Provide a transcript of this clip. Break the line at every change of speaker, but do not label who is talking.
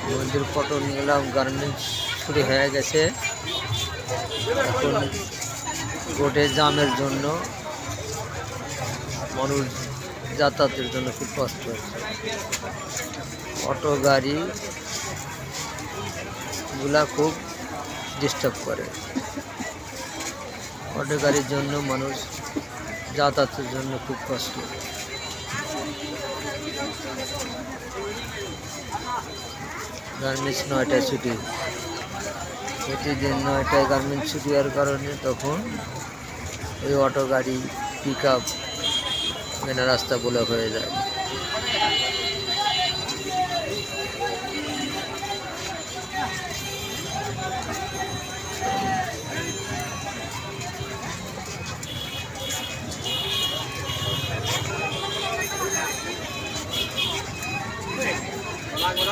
নদীর ফটো নিলাম। গার্মেন্টস শুরু হয়ে গেছে। এখন রোডে জামের জন্য মানুষ যাতায়াতের জন্য খুব কষ্ট হচ্ছে। অটো গাড়ি গুলা খুব ডিস্টার্ব করে। অটো গাড়ির জন্য মানুষ যাতায়াতের জন্য খুব কষ্ট। গার্মেন্টস 9টায় ছুটি, প্রতিদিন 9টায় গার্মেন্টস ছুটি হওয়ার কারণে তখন ওই অটো গাড়ি পিক আপ রাস্তা ব্লক হয়ে যায়।